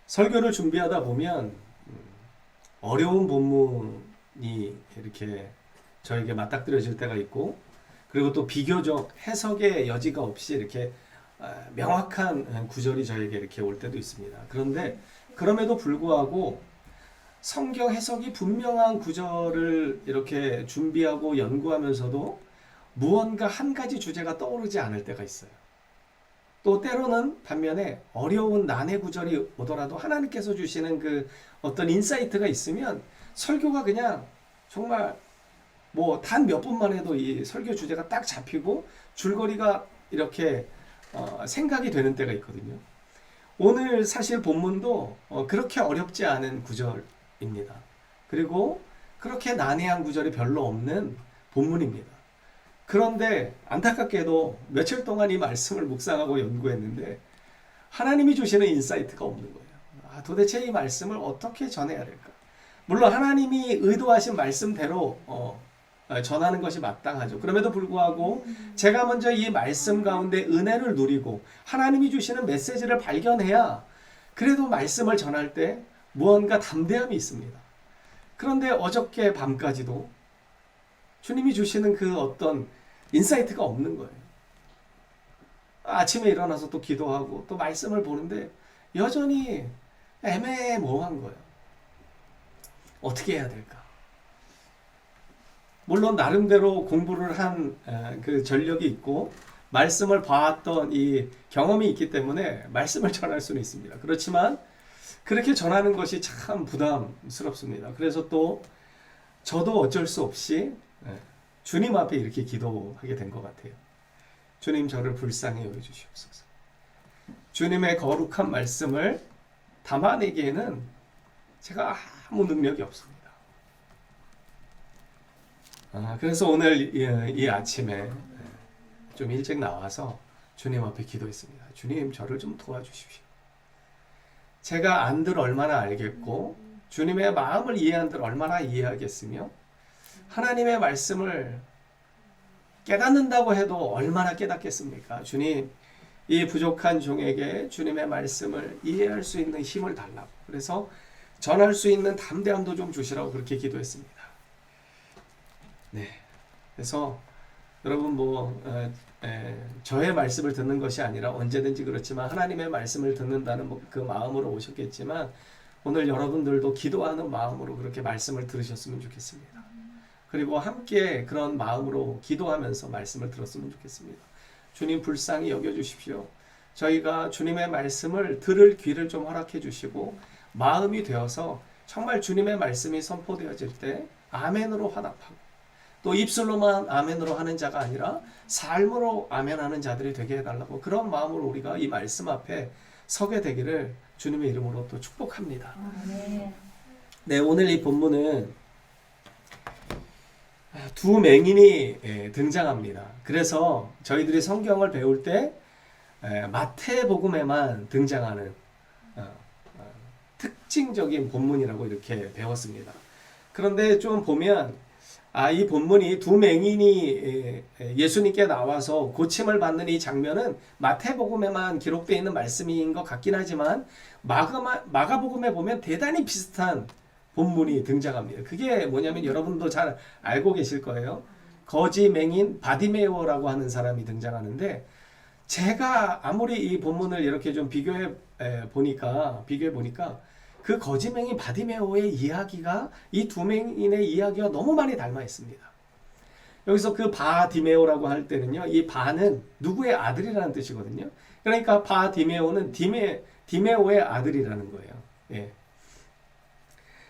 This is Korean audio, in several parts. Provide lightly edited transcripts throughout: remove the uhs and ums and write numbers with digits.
설교를 준비하다 보면 어려운 본문이 이렇게 저에게 맞닥뜨려질 때가 있고, 그리고 또 비교적 해석의 여지가 없이 이렇게 명확한 구절이 저에게 이렇게 올 때도 있습니다. 그런데 그럼에도 불구하고 성경 해석이 분명한 구절을 이렇게 준비하고 연구하면서도 무언가 한 가지 주제가 떠오르지 않을 때가 있어요. 또 때로는 반면에 어려운 난해 구절이 오더라도 하나님께서 주시는 그 어떤 인사이트가 있으면 설교가 그냥 정말 뭐 단 몇 분만 해도 이 설교 주제가 딱 잡히고 줄거리가 이렇게 생각이 되는 때가 있거든요. 오늘 사실 본문도 그렇게 어렵지 않은 구절입니다. 그리고 그렇게 난해한 구절이 별로 없는 본문입니다. 그런데 안타깝게도 며칠 동안 이 말씀을 묵상하고 연구했는데 하나님이 주시는 인사이트가 없는 거예요. 도대체 이 말씀을 어떻게 전해야 될까? 물론 하나님이 의도하신 말씀대로 전하는 것이 마땅하죠. 그럼에도 불구하고 제가 먼저 이 말씀 가운데 은혜를 누리고 하나님이 주시는 메시지를 발견해야 그래도 말씀을 전할 때 무언가 담대함이 있습니다. 그런데 어저께 밤까지도 주님이 주시는 그 어떤 인사이트가 없는 거예요. 아침에 일어나서 또 기도하고 또 말씀을 보는데 여전히 애매모호한 거예요. 어떻게 해야 될까? 물론 나름대로 공부를 한 그 전력이 있고 말씀을 봐왔던 이 경험이 있기 때문에 말씀을 전할 수는 있습니다. 그렇지만 그렇게 전하는 것이 참 부담스럽습니다. 그래서 또 저도 어쩔 수 없이 주님 앞에 이렇게 기도하게 된 것 같아요. 주님, 저를 불쌍히 여겨주시옵소서. 주님의 거룩한 말씀을 담아내기에는 제가 아무 능력이 없습니다. 그래서 오늘 이 아침에 좀 일찍 나와서 주님 앞에 기도했습니다. 주님, 저를 좀 도와주십시오. 제가 안들 얼마나 알겠고 주님의 마음을 이해한들 얼마나 이해하겠으며 하나님의 말씀을 깨닫는다고 해도 얼마나 깨닫겠습니까? 주님, 이 부족한 종에게 주님의 말씀을 이해할 수 있는 힘을 달라고, 그래서 전할 수 있는 담대함도 좀 주시라고 그렇게 기도했습니다. 네, 그래서 여러분 저의 말씀을 듣는 것이 아니라 언제든지 그렇지만 하나님의 말씀을 듣는다는 그 마음으로 오셨겠지만 오늘 여러분들도 기도하는 마음으로 그렇게 말씀을 들으셨으면 좋겠습니다. 그리고 함께 그런 마음으로 기도하면서 말씀을 들었으면 좋겠습니다. 주님, 불쌍히 여겨주십시오. 저희가 주님의 말씀을 들을 귀를 좀 허락해 주시고 마음이 되어서 정말 주님의 말씀이 선포되어질 때 아멘으로 화답하고 또 입술로만 아멘으로 하는 자가 아니라 삶으로 아멘하는 자들이 되게 해달라고, 그런 마음으로 우리가 이 말씀 앞에 서게 되기를 주님의 이름으로 또 축복합니다. 네, 오늘 이 본문은 두 맹인이 등장합니다. 그래서 저희들이 성경을 배울 때 마태복음에만 등장하는 특징적인 본문이라고 이렇게 배웠습니다. 그런데 좀 보면 이 본문이 두 맹인이 예수님께 나와서 고침을 받는 이 장면은 마태복음에만 기록되어 있는 말씀인 것 같긴 하지만 마가복음에 보면 대단히 비슷한 본문이 등장합니다. 그게 뭐냐면 여러분도 잘 알고 계실 거예요. 거지 맹인 바디메오라고 하는 사람이 등장하는데, 제가 아무리 이 본문을 이렇게 좀 비교해 보니까 그 거지 맹인 바디메오의 이야기가 이 두 맹인의 이야기와 너무 많이 닮아 있습니다. 여기서 그 바디메오라고 할 때는요, 이 바는 누구의 아들이라는 뜻이거든요. 그러니까 바디메오는 디메오의 아들이라는 거예요. 예.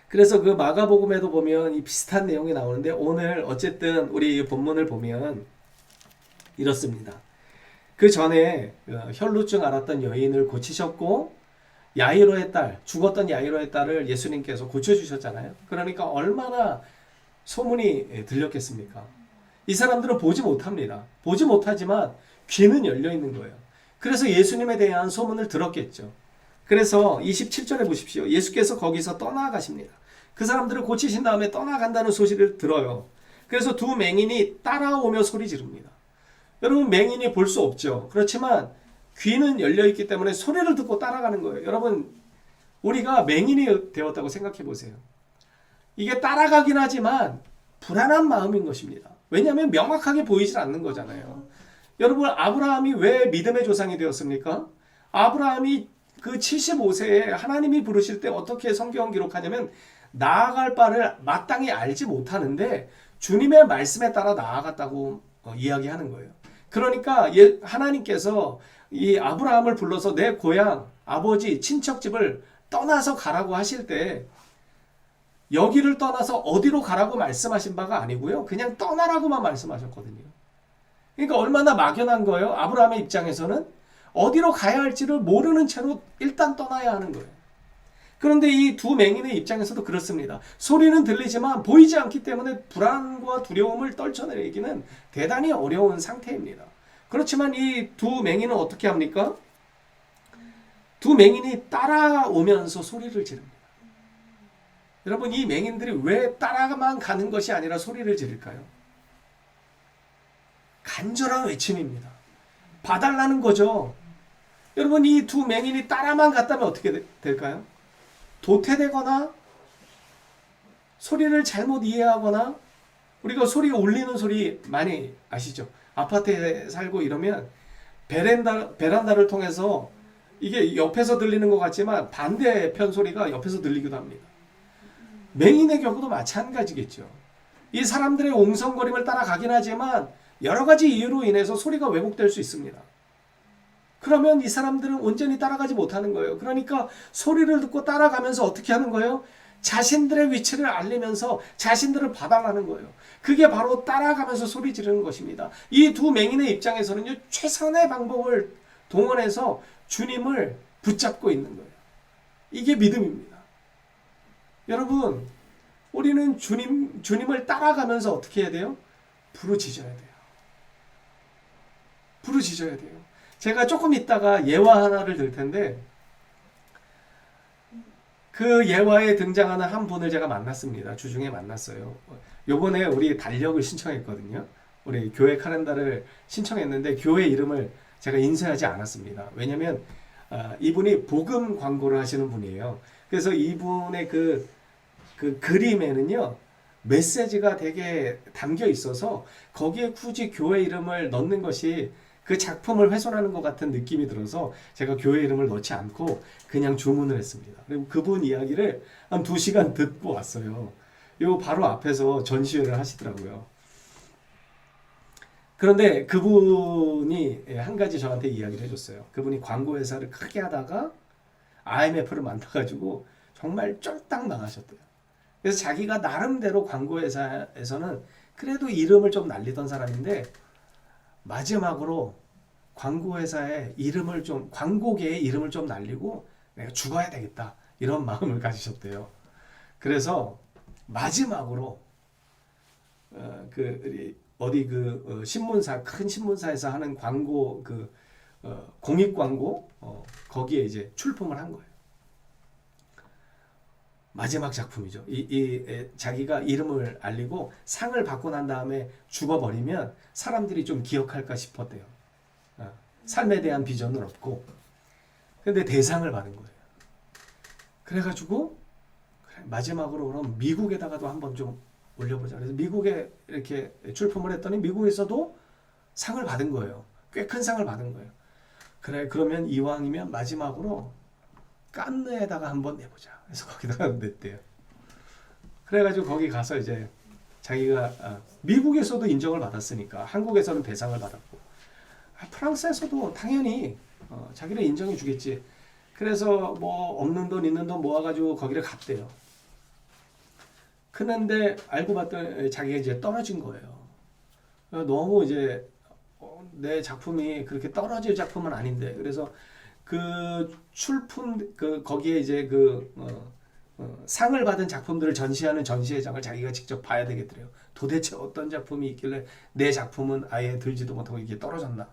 그래서 그 마가복음에도 보면 이 비슷한 내용이 나오는데, 오늘 어쨌든 우리 본문을 보면 이렇습니다. 그 전에 혈루증 앓았던 여인을 고치셨고 야이로의 딸, 죽었던 야이로의 딸을 예수님께서 고쳐주셨잖아요. 그러니까 얼마나 소문이 들렸겠습니까? 이 사람들은 보지 못합니다. 보지 못하지만 귀는 열려 있는 거예요. 그래서 예수님에 대한 소문을 들었겠죠. 그래서 27절에 보십시오. 예수께서 거기서 떠나가십니다. 그 사람들을 고치신 다음에 떠나간다는 소식을 들어요. 그래서 두 맹인이 따라오며 소리 지릅니다. 여러분, 맹인이 볼 수 없죠. 그렇지만 귀는 열려 있기 때문에 소리를 듣고 따라가는 거예요. 여러분, 우리가 맹인이 되었다고 생각해 보세요. 이게 따라가긴 하지만 불안한 마음인 것입니다. 왜냐하면 명확하게 보이질 않는 거잖아요. 여러분, 아브라함이 왜 믿음의 조상이 되었습니까? 아브라함이 그 75세에 하나님이 부르실 때 어떻게 성경 기록하냐면 나아갈 바를 마땅히 알지 못하는데 주님의 말씀에 따라 나아갔다고 이야기하는 거예요. 그러니까 하나님께서 이 아브라함을 불러서 내 고향, 아버지, 친척 집을 떠나서 가라고 하실 때 여기를 떠나서 어디로 가라고 말씀하신 바가 아니고요. 그냥 떠나라고만 말씀하셨거든요. 그러니까 얼마나 막연한 거예요. 아브라함의 입장에서는 어디로 가야 할지를 모르는 채로 일단 떠나야 하는 거예요. 그런데 이 두 맹인의 입장에서도 그렇습니다. 소리는 들리지만 보이지 않기 때문에 불안과 두려움을 떨쳐내기는 대단히 어려운 상태입니다. 그렇지만 이 두 맹인은 어떻게 합니까? 두 맹인이 따라오면서 소리를 지릅니다. 여러분, 이 맹인들이 왜 따라만 가는 것이 아니라 소리를 지를까요? 간절한 외침입니다. 봐달라는 거죠. 여러분, 이 두 맹인이 따라만 갔다면 어떻게 될까요? 도태되거나 소리를 잘못 이해하거나, 우리가 소리가 울리는 소리 많이 아시죠? 아파트에 살고 이러면 베란다를 통해서 이게 옆에서 들리는 것 같지만 반대편 소리가 옆에서 들리기도 합니다. 맹인의 경우도 마찬가지겠죠. 이 사람들의 옹성거림을 따라가긴 하지만 여러 가지 이유로 인해서 소리가 왜곡될 수 있습니다. 그러면 이 사람들은 온전히 따라가지 못하는 거예요. 그러니까 소리를 듣고 따라가면서 어떻게 하는 거예요? 자신들의 위치를 알리면서 자신들을 봐달라는 거예요. 그게 바로 따라가면서 소리 지르는 것입니다. 이 두 맹인의 입장에서는요, 최선의 방법을 동원해서 주님을 붙잡고 있는 거예요. 이게 믿음입니다. 여러분, 우리는 주님을 따라가면서 어떻게 해야 돼요? 부르짖어야 돼요. 부르짖어야 돼요. 제가 조금 있다가 예화 하나를 들 텐데, 그 예화에 등장하는 한 분을 제가 만났습니다. 주중에 만났어요. 요번에 우리 달력을 신청했거든요. 우리 교회 카렌다를 신청했는데 교회 이름을 제가 인쇄하지 않았습니다. 왜냐면 이분이 복음 광고를 하시는 분이에요. 그래서 이분의 그 그림에는요, 메시지가 되게 담겨 있어서 거기에 굳이 교회 이름을 넣는 것이 그 작품을 훼손하는 것 같은 느낌이 들어서 제가 교회 이름을 넣지 않고 그냥 주문을 했습니다. 그리고 그분 이야기를 한 2시간 듣고 왔어요. 요 바로 앞에서 전시회를 하시더라고요. 그런데 그분이 한 가지 저한테 이야기를 해줬어요. 그분이 광고회사를 크게 하다가 IMF를 만나가지고 정말 쫄딱 망하셨대요. 그래서 자기가 나름대로 광고회사에서는 그래도 이름을 좀 날리던 사람인데 마지막으로 광고회사의 이름을 좀, 광고계의 이름을 좀 날리고 내가 죽어야 되겠다, 이런 마음을 가지셨대요. 그래서 마지막으로 신문사, 큰 신문사에서 하는 광고, 공익 광고, 거기에 이제 출품을 한 거예요. 마지막 작품이죠. 자기가 이름을 알리고 상을 받고 난 다음에 죽어버리면 사람들이 좀 기억할까 싶었대요. 삶에 대한 비전은 없고. 근데 대상을 받은 거예요. 그래가지고 마지막으로 그럼 미국에다가도 한번 좀 올려보자. 그래서 미국에 이렇게 출품을 했더니 미국에서도 상을 받은 거예요. 꽤 큰 상을 받은 거예요. 그래, 그러면 이왕이면 마지막으로 깐느에다가 한번 내보자. 그래서 거기다가 냈대요. 그래가지고 거기 가서 이제 자기가 미국에서도 인정을 받았으니까 한국에서는 대상을 받았고, 프랑스에서도 당연히 자기를 인정해 주겠지. 그래서 뭐 없는 돈 있는 돈 모아가지고 거기를 갔대요. 그런데 알고 봤더니 자기가 이제 떨어진 거예요. 너무 이제 내 작품이 그렇게 떨어질 작품은 아닌데, 그래서 그 출품, 거기에 이제 상을 받은 작품들을 전시하는 전시회장을 자기가 직접 봐야 되겠더래요. 도대체 어떤 작품이 있길래 내 작품은 아예 들지도 못하고 이게 떨어졌나?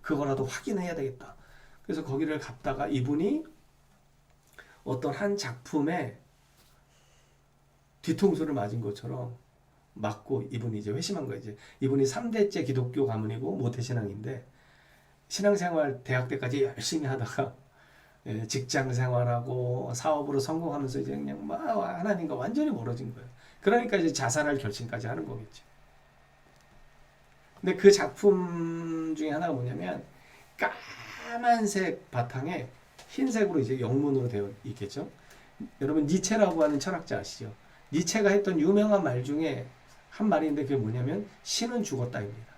그거라도 확인해야 되겠다. 그래서 거기를 갔다가 이분이 어떤 한 작품에 뒤통수를 맞은 것처럼 맞고 이분이 이제 회심한 거예요. 이제 이분이 3대째 기독교 가문이고 모태신앙인데 신앙생활 대학 때까지 열심히 하다가 직장 생활하고 사업으로 성공하면서 이제 그냥 막 하나님과 완전히 멀어진 거예요. 그러니까 이제 자살할 결심까지 하는 거겠죠. 근데 그 작품 중에 하나가 뭐냐면 까만색 바탕에 흰색으로 이제 영문으로 되어 있겠죠. 여러분 니체라고 하는 철학자 아시죠? 니체가 했던 유명한 말 중에 한 말인데 그게 뭐냐면 신은 죽었다입니다.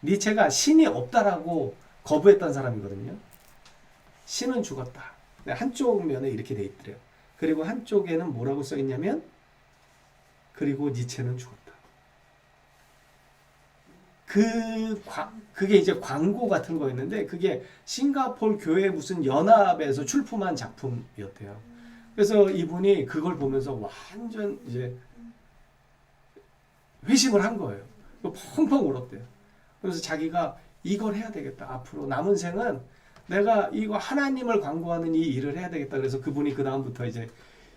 니체가 신이 없다라고 거부했던 사람이거든요. 신은 죽었다. 한쪽 면에 이렇게 돼 있더래요. 그리고 한쪽에는 뭐라고 써 있냐면 그리고 니체는 죽었다. 그게 이제 광고 같은 거였는데 그게 싱가포르 교회 무슨 연합에서 출품한 작품이었대요. 그래서 이분이 그걸 보면서 완전 이제 회심을 한 거예요. 펑펑 울었대요. 그래서 자기가 이걸 해야 되겠다. 앞으로 남은 생은 내가 이거 하나님을 광고하는 이 일을 해야 되겠다. 그래서 그분이 그 다음부터 이제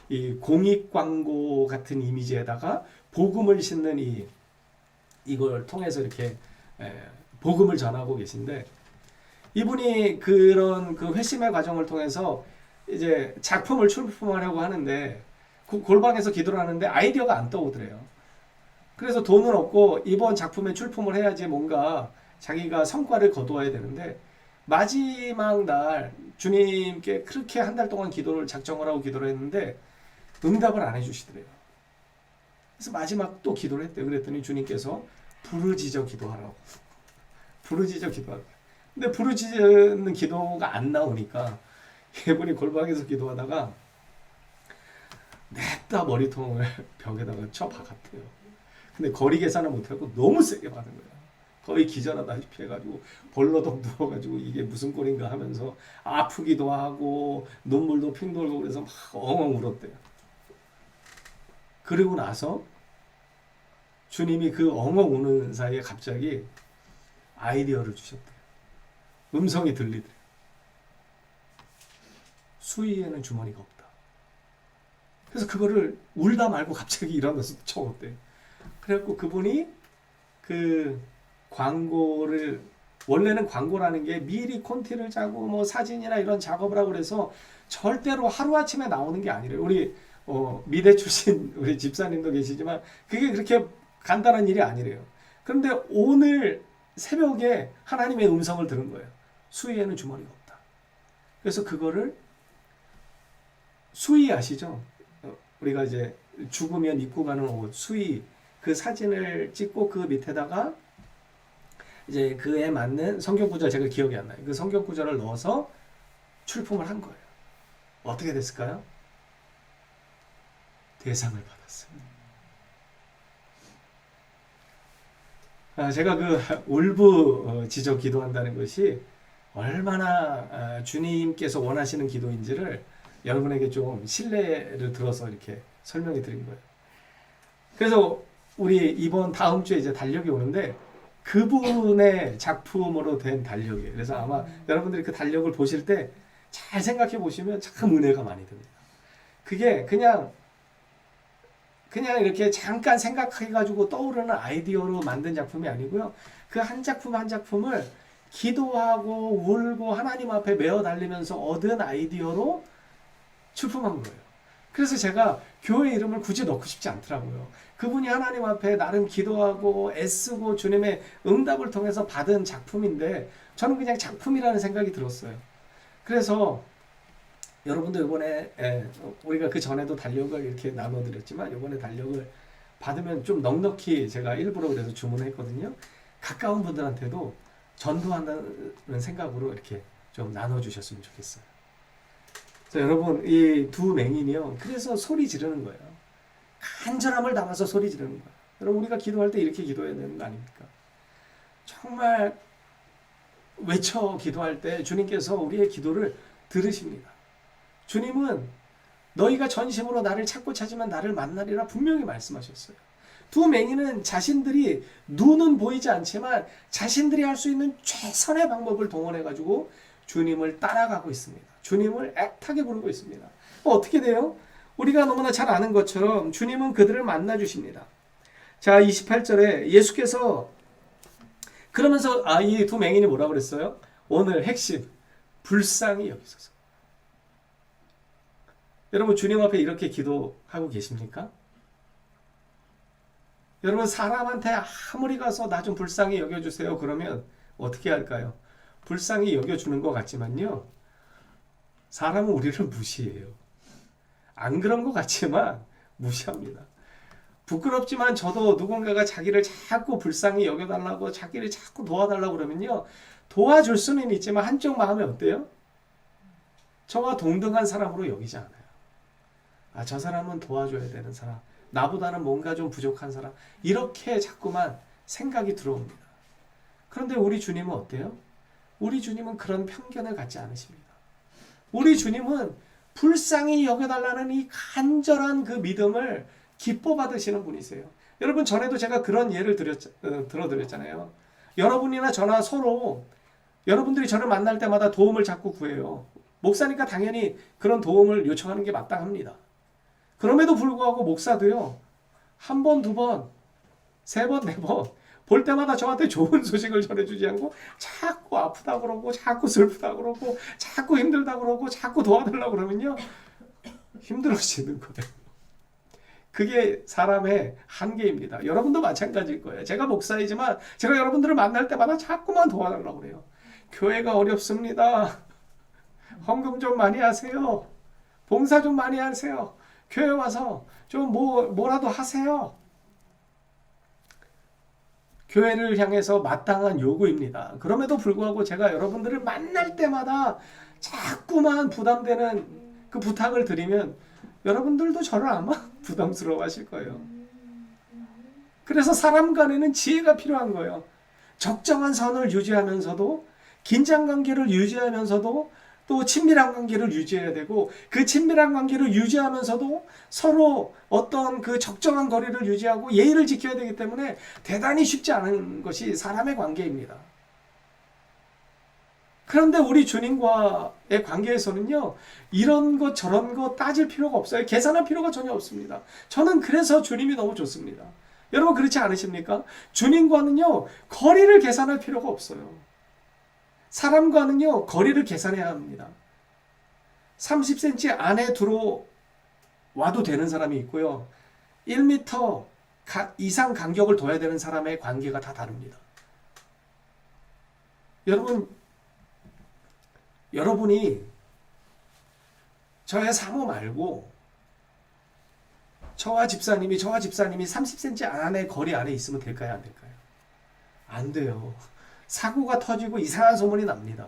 이 공익 광고 같은 이미지에다가 복음을 싣는 이걸 통해서 이렇게 복음을 전하고 계신데 이분이 그런 그 회심의 과정을 통해서 이제 작품을 출품하려고 하는데 골방에서 기도를 하는데 아이디어가 안 떠오더래요. 그래서 돈은 없고 이번 작품에 출품을 해야지 뭔가 자기가 성과를 거두어야 되는데 마지막 날 주님께 그렇게 한 달 동안 기도를 작정을 하고 기도를 했는데 응답을 안 해주시더래요. 그래서 마지막 또 기도를 했대요. 그랬더니 주님께서 부르짖어 기도하라고. 부르짖어 기도하라고. 근데 부르짖는 기도가 안 나오니까 이분이 골방에서 기도하다가 냅다 머리통을 벽에다가 쳐 박았대요. 근데 거리 계산을 못하고 너무 세게 박은 거야. 거의 기절하다시피 해가지고 벌러덩 누워가지고 이게 무슨 꼴인가 하면서 아프기도 하고 눈물도 핑 돌고 그래서 막 엉엉 울었대요. 그리고 나서 주님이 그 엉엉 우는 사이에 갑자기 아이디어를 주셨대요. 음성이 들리더래요. 수위에는 주머니가 없다. 그래서 그거를 울다 말고 갑자기 일어나서 적었대요. 그래갖고 그분이 그 광고를 원래는 광고라는 게 미리 콘티를 짜고 뭐 사진이나 이런 작업을 하고 그래서 절대로 하루아침에 나오는 게 아니래요. 우리 미대 출신 우리 집사님도 계시지만 그게 그렇게 간단한 일이 아니래요. 그런데 오늘 새벽에 하나님의 음성을 들은 거예요. 수위에는 주머니가 없다. 그래서 그거를 수위 아시죠? 우리가 이제 죽으면 입고 가는 옷 수위 그 사진을 찍고 그 밑에다가 이제 그에 맞는 성경 구절 제가 기억이 안 나요. 그 성경 구절을 넣어서 출품을 한 거예요. 어떻게 됐을까요? 대상을 받았어요. 제가 그 울부짖어 기도한다는 것이 얼마나 주님께서 원하시는 기도인지를 여러분에게 좀 신뢰를 들어서 이렇게 설명해 드린 거예요. 그래서 우리 이번 다음 주에 이제 달력이 오는데 그분의 작품으로 된 달력이에요. 그래서 아마 여러분들이 그 달력을 보실 때 잘 생각해 보시면 참 은혜가 많이 됩니다. 그게 그냥 이렇게 잠깐 생각해가지고 떠오르는 아이디어로 만든 작품이 아니고요. 그 한 작품 한 작품을 기도하고 울고 하나님 앞에 메어 달리면서 얻은 아이디어로 출품한 거예요. 그래서 제가 교회 이름을 굳이 넣고 싶지 않더라고요. 그분이 하나님 앞에 나름 기도하고 애쓰고 주님의 응답을 통해서 받은 작품인데 저는 그냥 작품이라는 생각이 들었어요. 그래서 여러분도 이번에 우리가 그 전에도 달력을 이렇게 나눠드렸지만 이번에 달력을 받으면 좀 넉넉히 제가 일부러 그래서 주문했거든요. 가까운 분들한테도 전도한다는 생각으로 이렇게 좀 나눠주셨으면 좋겠어요. 자, 여러분 이 두 맹인이요. 그래서 소리 지르는 거예요. 간절함을 담아서 소리 지르는 거예요. 여러분 우리가 기도할 때 이렇게 기도해야 되는 거 아닙니까? 정말 외쳐 기도할 때 주님께서 우리의 기도를 들으십니다. 주님은 너희가 전심으로 나를 찾고 찾으면 나를 만나리라 분명히 말씀하셨어요. 두 맹인은 자신들이 눈은 보이지 않지만 자신들이 할 수 있는 최선의 방법을 동원해가지고 주님을 따라가고 있습니다. 주님을 애타게 부르고 있습니다. 어떻게 돼요? 우리가 너무나 잘 아는 것처럼 주님은 그들을 만나 주십니다. 자, 28절에 예수께서 그러면서 이 두 맹인이 뭐라고 그랬어요? 오늘 핵심, 불쌍히 여기소서. 여러분 주님 앞에 이렇게 기도하고 계십니까? 여러분 사람한테 아무리 가서 나 좀 불쌍히 여겨주세요 그러면 어떻게 할까요? 불쌍히 여겨주는 것 같지만요, 사람은 우리를 무시해요. 안 그런 것 같지만 무시합니다. 부끄럽지만 저도 누군가가 자기를 자꾸 불쌍히 여겨달라고, 자기를 자꾸 도와달라고 그러면요, 도와줄 수는 있지만 한쪽 마음이 어때요? 저와 동등한 사람으로 여기지 않아요. 저 사람은 도와줘야 되는 사람, 나보다는 뭔가 좀 부족한 사람, 이렇게 자꾸만 생각이 들어옵니다. 그런데 우리 주님은 어때요? 우리 주님은 그런 편견을 갖지 않으십니다. 우리 주님은 불쌍히 여겨달라는 이 간절한 그 믿음을 기뻐 받으시는 분이세요. 여러분 전에도 제가 그런 예를 들어드렸잖아요. 여러분이나 저나 서로 여러분들이 저를 만날 때마다 도움을 자꾸 구해요. 목사니까 당연히 그런 도움을 요청하는 게 마땅합니다. 그럼에도 불구하고 목사도요, 한 번, 두 번, 세 번, 네 번 볼 때마다 저한테 좋은 소식을 전해주지 않고 자꾸 아프다 그러고 자꾸 슬프다 그러고 자꾸 힘들다 그러고 자꾸 도와달라고 그러면요, 힘들어지는 거예요. 그게 사람의 한계입니다. 여러분도 마찬가지일 거예요. 제가 목사이지만 제가 여러분들을 만날 때마다 자꾸만 도와달라고 그래요. 교회가 어렵습니다. 헌금 좀 많이 하세요. 봉사 좀 많이 하세요. 교회 와서 좀 뭐라도 하세요. 교회를 향해서 마땅한 요구입니다. 그럼에도 불구하고 제가 여러분들을 만날 때마다 자꾸만 부담되는 그 부탁을 드리면 여러분들도 저를 아마 부담스러워 하실 거예요. 그래서 사람 간에는 지혜가 필요한 거예요. 적정한 선을 유지하면서도, 긴장 관계를 유지하면서도 또 친밀한 관계를 유지해야 되고, 그 친밀한 관계를 유지하면서도 서로 어떤 그 적정한 거리를 유지하고 예의를 지켜야 되기 때문에 대단히 쉽지 않은 것이 사람의 관계입니다. 그런데 우리 주님과의 관계에서는요, 이런 것 저런 것 따질 필요가 없어요. 계산할 필요가 전혀 없습니다. 저는 그래서 주님이 너무 좋습니다. 여러분 그렇지 않으십니까? 주님과는요, 거리를 계산할 필요가 없어요. 사람과는요, 거리를 계산해야 합니다. 30cm 안에 들어와도 되는 사람이 있고요, 1m 이상 간격을 둬야 되는 사람의 관계가 다 다릅니다. 여러분이 저의 사모 말고 저와 집사님이 30cm 안에 거리 안에 있으면 될까요? 안 될까요? 안 돼요. 사고가 터지고 이상한 소문이 납니다.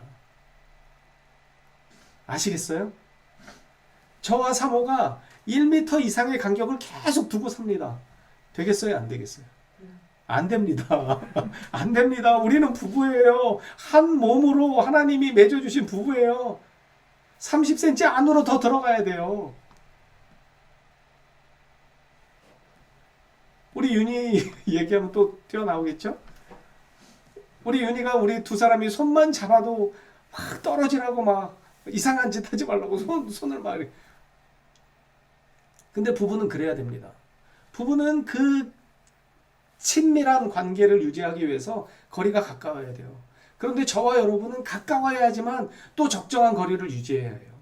아시겠어요? 저와 사모가 1m 이상의 간격을 계속 두고 삽니다. 되겠어요? 안 되겠어요? 안 됩니다. 안 됩니다. 우리는 부부예요. 한 몸으로 하나님이 맺어주신 부부예요. 30cm 안으로 더 들어가야 돼요. 우리 윤희 얘기하면 또 튀어나오겠죠? 우리 윤희가 우리 두 사람이 손만 잡아도 막 떨어지라고 막 이상한 짓 하지 말라고 손을 막. 근데 부부는 그래야 됩니다. 부부는 그 친밀한 관계를 유지하기 위해서 거리가 가까워야 돼요. 그런데 저와 여러분은 가까워야 하지만 또 적정한 거리를 유지해야 해요.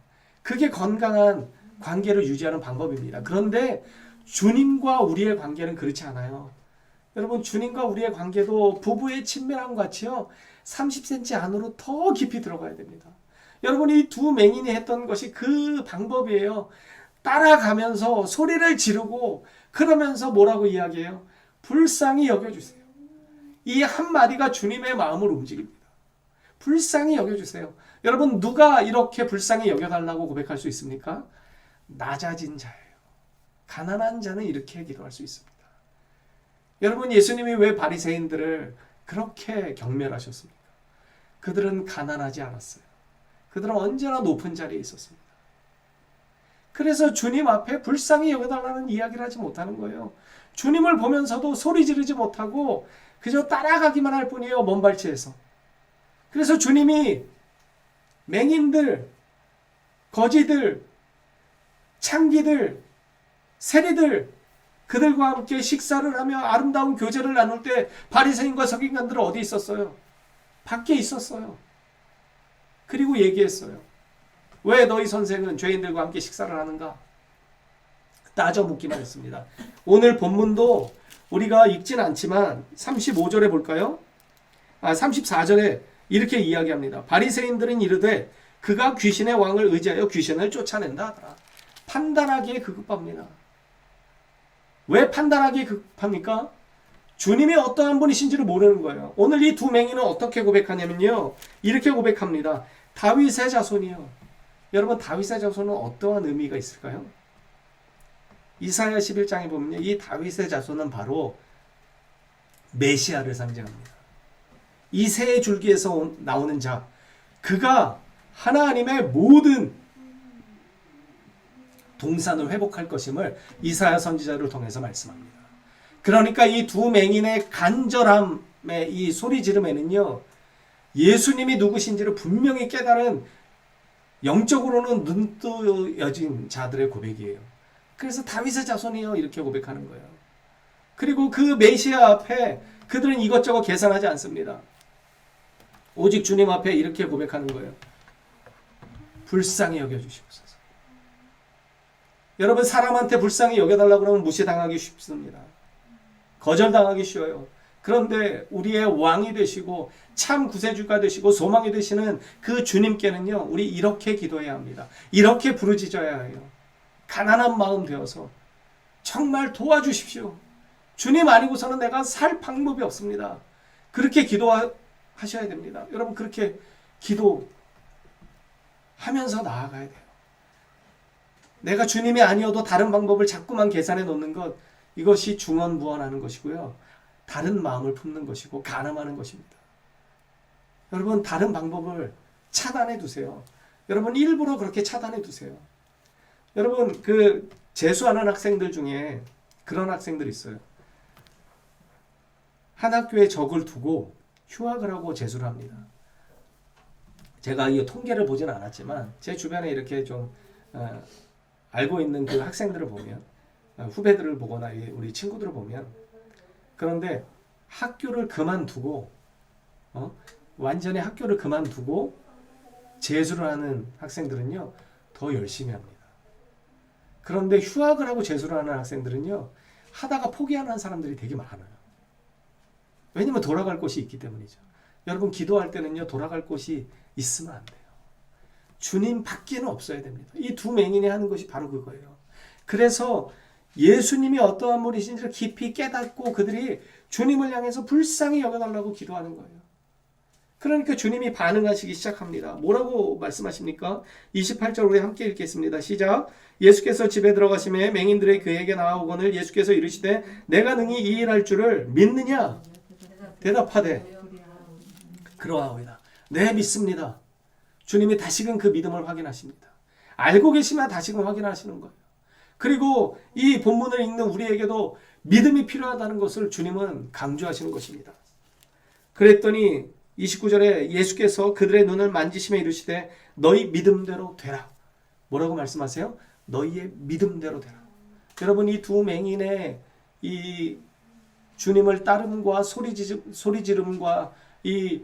그게 건강한 관계를 유지하는 방법입니다. 그런데 주님과 우리의 관계는 그렇지 않아요. 여러분 주님과 우리의 관계도 부부의 친밀함 같이요, 30cm 안으로 더 깊이 들어가야 됩니다. 여러분 이 두 맹인이 했던 것이 그 방법이에요. 따라가면서 소리를 지르고 그러면서 뭐라고 이야기해요? 불쌍히 여겨주세요. 이 한마디가 주님의 마음을 움직입니다. 불쌍히 여겨주세요. 여러분 누가 이렇게 불쌍히 여겨달라고 고백할 수 있습니까? 낮아진 자예요. 가난한 자는 이렇게 기도할 수 있습니다. 여러분 예수님이 왜 바리새인들을 그렇게 경멸하셨습니까? 그들은 가난하지 않았어요. 그들은 언제나 높은 자리에 있었습니다. 그래서 주님 앞에 불쌍히 여겨달라는 이야기를 하지 못하는 거예요. 주님을 보면서도 소리 지르지 못하고 그저 따라가기만 할 뿐이에요. 먼 발치에서. 그래서 주님이 맹인들, 거지들, 창기들, 세리들 그들과 함께 식사를 하며 아름다운 교제를 나눌 때 바리새인과 서기관들은 어디 있었어요? 밖에 있었어요. 그리고 얘기했어요. 왜 너희 선생은 죄인들과 함께 식사를 하는가? 따져 묻기만 했습니다. 오늘 본문도 우리가 읽진 않지만 35절에 볼까요? 34절에 이렇게 이야기합니다. 바리새인들은 이르되 그가 귀신의 왕을 의지하여 귀신을 쫓아낸다 하더라. 판단하기에 급급합니다. 왜 판단하기에 급합니까? 주님이 어떠한 분이신지를 모르는 거예요. 오늘 이 두 맹인은 어떻게 고백하냐면요. 이렇게 고백합니다. 다윗의 자손이요. 여러분, 다윗의 자손은 어떠한 의미가 있을까요? 이사야 11장에 보면요. 이 다윗의 자손은 바로 메시아를 상징합니다. 이 새 줄기에서 나오는 자, 그가 하나님의 모든 동산을 회복할 것임을 이사야 선지자를 통해서 말씀합니다. 그러니까 이 두 맹인의 간절함의 이 소리 지름에는요, 예수님이 누구신지를 분명히 깨달은 영적으로는 눈뜨여진 자들의 고백이에요. 그래서 다윗의 자손이요 이렇게 고백하는 거예요. 그리고 그 메시아 앞에 그들은 이것저것 계산하지 않습니다. 오직 주님 앞에 이렇게 고백하는 거예요. 불쌍히 여겨주시옵소서. 여러분, 사람한테 불쌍히 여겨달라고 그러면 무시당하기 쉽습니다. 거절당하기 쉬워요. 그런데 우리의 왕이 되시고 참 구세주가 되시고 소망이 되시는 그 주님께는요, 우리 이렇게 기도해야 합니다. 이렇게 부르짖어야 해요. 가난한 마음 되어서 정말 도와주십시오. 주님 아니고서는 내가 살 방법이 없습니다. 그렇게 기도하셔야 됩니다. 여러분, 그렇게 기도하면서 나아가야 돼요. 내가 주님이 아니어도 다른 방법을 자꾸만 계산해 놓는 것, 이것이 중언부언하는 것이고요. 다른 마음을 품는 것이고 간음하는 것입니다. 여러분, 다른 방법을 차단해 두세요. 여러분, 일부러 그렇게 차단해 두세요. 여러분, 그 재수하는 학생들 중에 그런 학생들이 있어요. 한 학교에 적을 두고 휴학을 하고 재수를 합니다. 제가 이 통계를 보진 않았지만 제 주변에 이렇게 좀 알고 있는 그 학생들을 보면, 후배들을 보거나 우리 친구들을 보면, 그런데 학교를 그만두고 완전히 학교를 그만두고 재수를 하는 학생들은요 더 열심히 합니다. 그런데 휴학을 하고 재수를 하는 학생들은요 하다가 포기하는 사람들이 되게 많아요. 왜냐면 돌아갈 곳이 있기 때문이죠. 여러분, 기도할 때는요 돌아갈 곳이 있으면 안 돼요. 주님 밖에는 없어야 됩니다. 이 두 맹인이 하는 것이 바로 그거예요. 그래서 예수님이 어떠한 분이신지를 깊이 깨닫고 그들이 주님을 향해서 불쌍히 여겨달라고 기도하는 거예요. 그러니까 주님이 반응하시기 시작합니다. 뭐라고 말씀하십니까? 28절 우리 함께 읽겠습니다. 시작. 예수께서 집에 들어가심에 맹인들이 그에게 나아오거늘 예수께서 이르시되 내가 능히 이 일할 줄을 믿느냐? 대답하되 그러하오이다. 네, 믿습니다. 주님이 다시금 그 믿음을 확인하십니다. 알고 계시면 다시금 확인하시는 거예요. 그리고 이 본문을 읽는 우리에게도 믿음이 필요하다는 것을 주님은 강조하시는 것입니다. 그랬더니 29절에 예수께서 그들의 눈을 만지시며 이르시되 너희 믿음대로 되라. 뭐라고 말씀하세요? 너희의 믿음대로 되라. 여러분, 이 두 맹인의 이 주님을 따름과 소리 지름과 이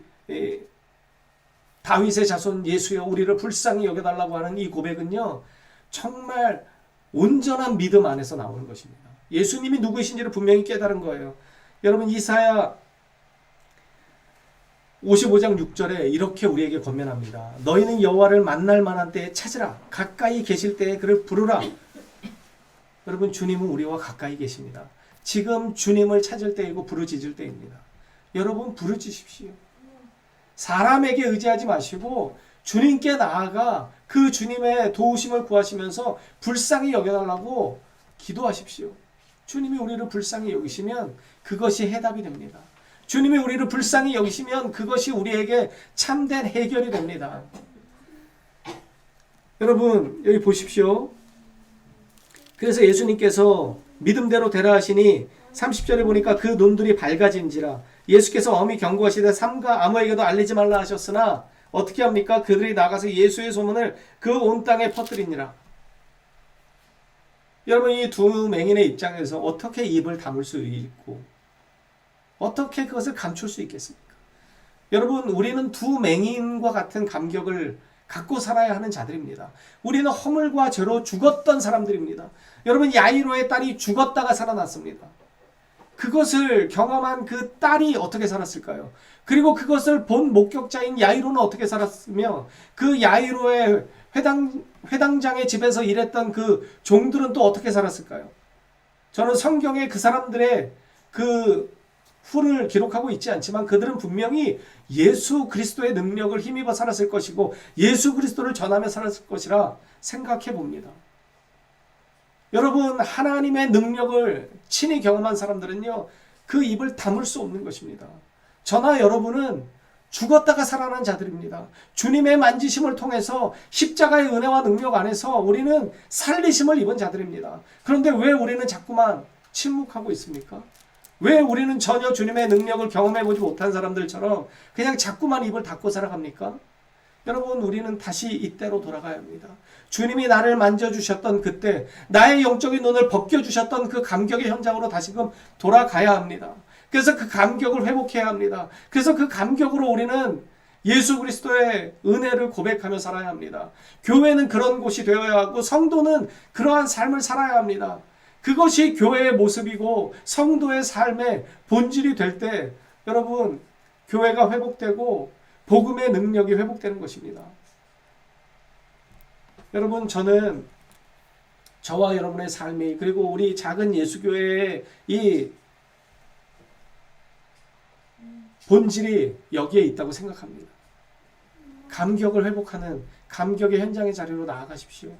다윗의 자손 예수여 우리를 불쌍히 여겨달라고 하는 이 고백은요 정말 온전한 믿음 안에서 나오는 것입니다. 예수님이 누구이신지를 분명히 깨달은 거예요. 여러분, 이사야 55장 6절에 이렇게 우리에게 권면합니다. 너희는 여호와를 만날 만한 때에 찾으라. 가까이 계실 때에 그를 부르라. 여러분, 주님은 우리와 가까이 계십니다. 지금 주님을 찾을 때이고 부르짖을 때입니다. 여러분, 부르짖으십시오. 사람에게 의지하지 마시고 주님께 나아가 그 주님의 도우심을 구하시면서 불쌍히 여겨달라고 기도하십시오. 주님이 우리를 불쌍히 여기시면 그것이 해답이 됩니다. 주님이 우리를 불쌍히 여기시면 그것이 우리에게 참된 해결이 됩니다. 여러분, 여기 보십시오. 그래서 예수님께서 믿음대로 되라 하시니 30절에 보니까 그 눈들이 밝아진지라. 예수께서 엄히 경고하시되 삼가 아무에게도 알리지 말라 하셨으나 어떻게 합니까? 그들이 나가서 예수의 소문을 그 온 땅에 퍼뜨리니라. 여러분 이 두 맹인의 입장에서 어떻게 입을 다물 수 있고 어떻게 그것을 감출 수 있겠습니까? 여러분 우리는 두 맹인과 같은 감격을 갖고 살아야 하는 자들입니다. 우리는 허물과 죄로 죽었던 사람들입니다. 여러분 야이로의 딸이 죽었다가 살아났습니다. 그것을 경험한 그 딸이 어떻게 살았을까요? 그리고 그것을 본 목격자인 야이로는 어떻게 살았으며 그 야이로의 회당장의 집에서 일했던 그 종들은 또 어떻게 살았을까요? 저는 성경에 그 사람들의 그 후를 기록하고 있지 않지만 그들은 분명히 예수 그리스도의 능력을 힘입어 살았을 것이고 예수 그리스도를 전하며 살았을 것이라 생각해 봅니다. 여러분 하나님의 능력을 친히 경험한 사람들은요 그 입을 다물 수 없는 것입니다. 저나 여러분은 죽었다가 살아난 자들입니다. 주님의 만지심을 통해서 십자가의 은혜와 능력 안에서 우리는 살리심을 입은 자들입니다. 그런데 왜 우리는 자꾸만 침묵하고 있습니까? 왜 우리는 전혀 주님의 능력을 경험해보지 못한 사람들처럼 그냥 자꾸만 입을 닫고 살아갑니까? 여러분 우리는 다시 이때로 돌아가야 합니다. 주님이 나를 만져주셨던 그때 나의 영적인 눈을 벗겨주셨던 그 감격의 현장으로 다시금 돌아가야 합니다. 그래서 그 감격을 회복해야 합니다. 그래서 그 감격으로 우리는 예수 그리스도의 은혜를 고백하며 살아야 합니다. 교회는 그런 곳이 되어야 하고 성도는 그러한 삶을 살아야 합니다. 그것이 교회의 모습이고 성도의 삶의 본질이 될 때 여러분 교회가 회복되고 복음의 능력이 회복되는 것입니다. 여러분 저는 저와 여러분의 삶이 그리고 우리 작은 예수교회의 이 본질이 여기에 있다고 생각합니다. 감격을 회복하는 감격의 현장의 자리로 나아가십시오.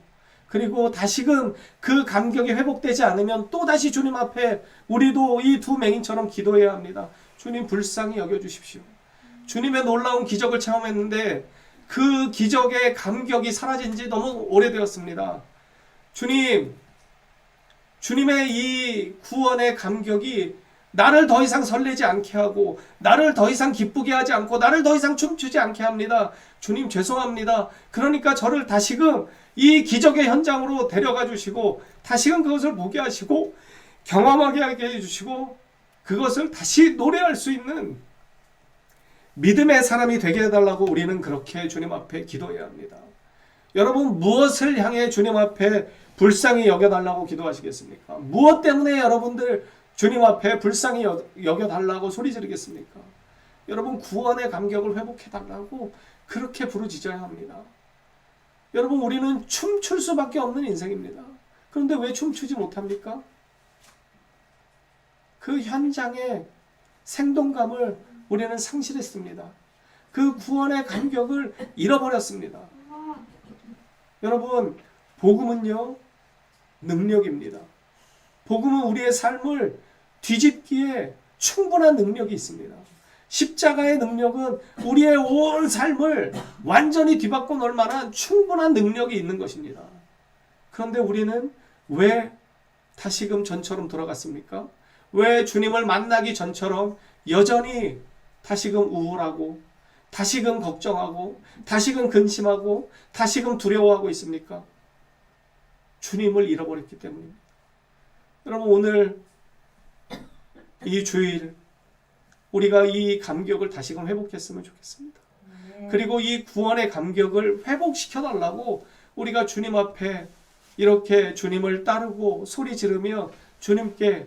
그리고 다시금 그 감격이 회복되지 않으면 또다시 주님 앞에 우리도 이 두 맹인처럼 기도해야 합니다. 주님 불쌍히 여겨주십시오. 주님의 놀라운 기적을 체험했는데 그 기적의 감격이 사라진 지 너무 오래되었습니다. 주님의 이 구원의 감격이 나를 더 이상 설레지 않게 하고 나를 더 이상 기쁘게 하지 않고 나를 더 이상 춤추지 않게 합니다. 주님 죄송합니다. 그러니까 저를 다시금 이 기적의 현장으로 데려가 주시고 다시금 그것을 보게 하시고 경험하게 하게 해주시고 그것을 다시 노래할 수 있는 믿음의 사람이 되게 해달라고 우리는 그렇게 주님 앞에 기도해야 합니다. 여러분 무엇을 향해 주님 앞에 불쌍히 여겨달라고 기도하시겠습니까? 무엇 때문에 여러분들 주님 앞에 불쌍히 여겨달라고 소리 지르겠습니까? 여러분 구원의 감격을 회복해달라고 그렇게 부르짖어야 합니다. 여러분 우리는 춤출 수밖에 없는 인생입니다. 그런데 왜 춤추지 못합니까? 그 현장의 생동감을 우리는 상실했습니다. 그 구원의 감격을 잃어버렸습니다. 여러분 복음은요 능력입니다. 복음은 우리의 삶을 뒤집기에 충분한 능력이 있습니다. 십자가의 능력은 우리의 온 삶을 완전히 뒤바꿔 놓을 만한 충분한 능력이 있는 것입니다. 그런데 우리는 왜 다시금 전처럼 돌아갔습니까? 왜 주님을 만나기 전처럼 여전히 다시금 우울하고 다시금 걱정하고 다시금 근심하고 다시금 두려워하고 있습니까? 주님을 잃어버렸기 때문입니다. 여러분 오늘 이 주일 우리가 이 감격을 다시금 회복했으면 좋겠습니다. 그리고 이 구원의 감격을 회복시켜달라고 우리가 주님 앞에 이렇게 주님을 따르고 소리 지르며 주님께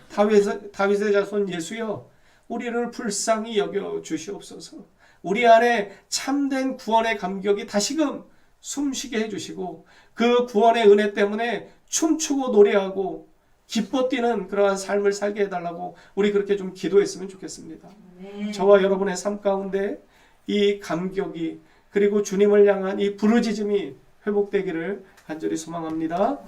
다윗의 자손 예수여 우리를 불쌍히 여겨 주시옵소서. 우리 안에 참된 구원의 감격이 다시금 숨쉬게 해주시고 그 구원의 은혜 때문에 춤추고 노래하고 기뻐 뛰는 그러한 삶을 살게 해달라고 우리 그렇게 좀 기도했으면 좋겠습니다. 저와 여러분의 삶 가운데 이 감격이 그리고 주님을 향한 이 부르짖음이 회복되기를 간절히 소망합니다.